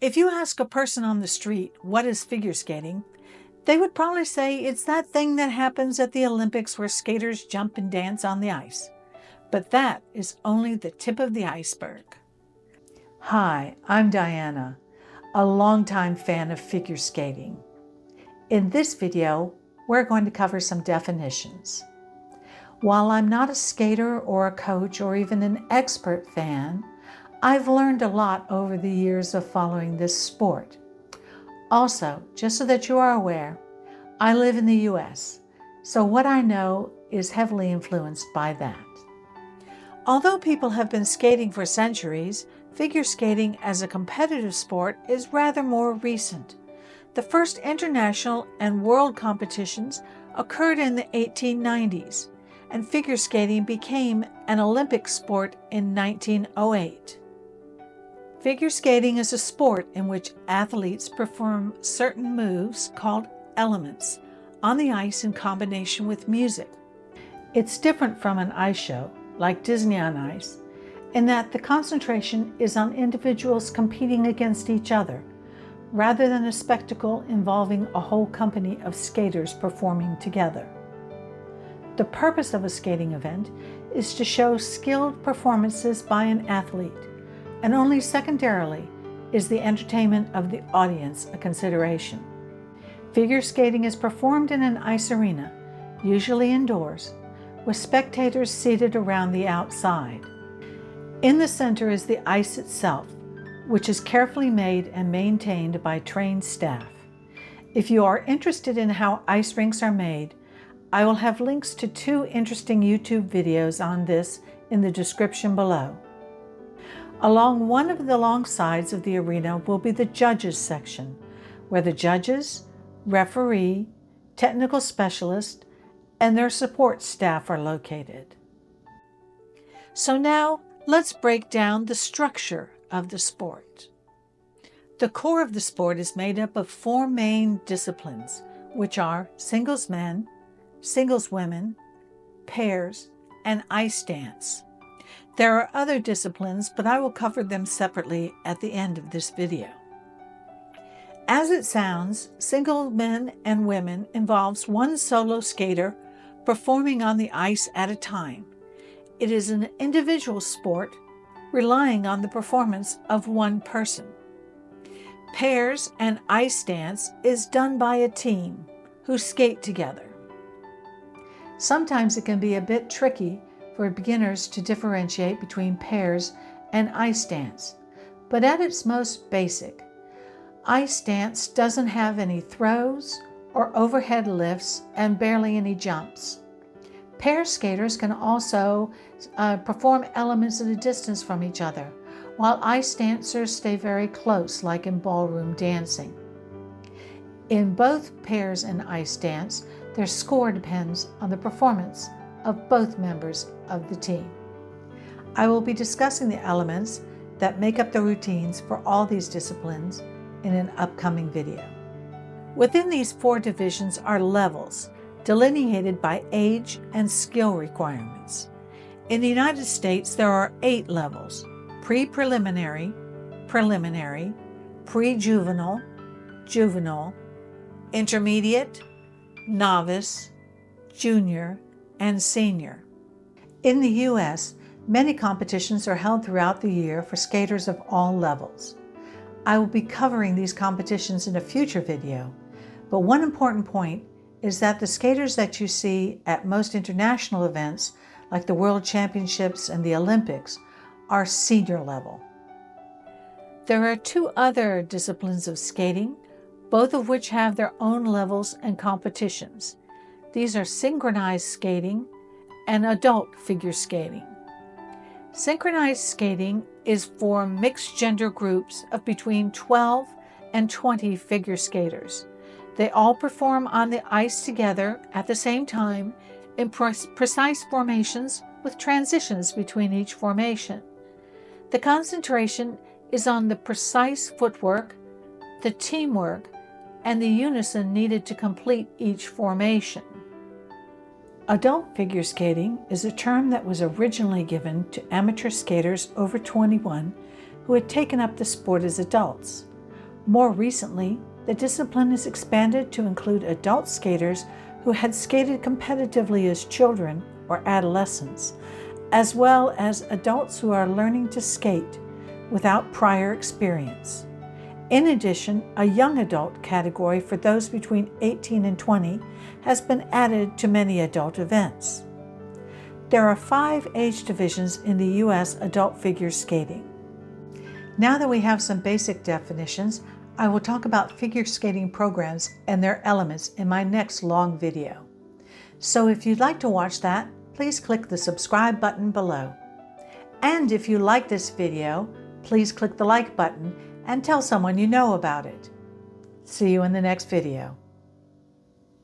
If you ask a person on the street what is figure skating, they would probably say it's that thing that happens at the Olympics where skaters jump and dance on the ice. But that is only the tip of the iceberg. Hi, I'm Diana, a longtime fan of figure skating. In this video, we're going to cover some definitions. While I'm not a skater or a coach or even an expert fan, I've learned a lot over the years of following this sport. Also, just so that you are aware, I live in the US, so what I know is heavily influenced by that. Although people have been skating for centuries, figure skating as a competitive sport is rather more recent. The first international and world competitions occurred in the 1890s, and figure skating became an Olympic sport in 1908. Figure skating is a sport in which athletes perform certain moves called elements on the ice in combination with music. It's different from an ice show, like Disney on Ice, in that the concentration is on individuals competing against each other, rather than a spectacle involving a whole company of skaters performing together. The purpose of a skating event is to show skilled performances by an athlete, and only secondarily is the entertainment of the audience a consideration. Figure skating is performed in an ice arena, usually indoors, with spectators seated around the outside. In the center is the ice itself, which is carefully made and maintained by trained staff. If you are interested in how ice rinks are made, I will have links to 2 interesting YouTube videos on this in the description below. Along one of the long sides of the arena will be the judges section, where the judges, referee, technical specialist, and their support staff are located. So now let's break down the structure of the sport. The core of the sport is made up of 4 main disciplines, which are singles men, singles women, pairs, and ice dance. There are other disciplines, but I will cover them separately at the end of this video. As it sounds, single men and women involves one solo skater performing on the ice at a time. It is an individual sport relying on the performance of one person. Pairs and ice dance is done by a team who skate together. Sometimes it can be a bit tricky for beginners to differentiate between pairs and ice dance, but at its most basic, ice dance doesn't have any throws or overhead lifts and barely any jumps. Pair skaters can also perform elements at a distance from each other, while ice dancers stay very close, like in ballroom dancing. In both pairs and ice dance, their score depends on the performance of both members of the team. I will be discussing the elements that make up the routines for all these disciplines in an upcoming video. Within these 4 divisions are levels, delineated by age and skill requirements. In the United States, there are 8 levels: pre-preliminary, preliminary, pre-juvenile, juvenile, intermediate, novice, junior, and senior. In the US, many competitions are held throughout the year for skaters of all levels. I will be covering these competitions in a future video, but one important point is that the skaters that you see at most international events, like the World Championships and the Olympics, are senior level. There are 2 other disciplines of skating, both of which have their own levels and competitions. These are synchronized skating and adult figure skating. Synchronized skating is for mixed gender groups of between 12 and 20 figure skaters. They all perform on the ice together at the same time in precise formations with transitions between each formation. The concentration is on the precise footwork, the teamwork, and the unison needed to complete each formation. Adult figure skating is a term that was originally given to amateur skaters over 21 who had taken up the sport as adults. More recently, the discipline is expanded to include adult skaters who had skated competitively as children or adolescents, as well as adults who are learning to skate without prior experience. In addition, a young adult category for those between 18 and 20 has been added to many adult events. There are 5 age divisions in the U.S. adult figure skating. Now that we have some basic definitions, I will talk about figure skating programs and their elements in my next long video. So if you'd like to watch that, please click the subscribe button below. And if you like this video, please click the like button and tell someone you know about it. See you in the next video.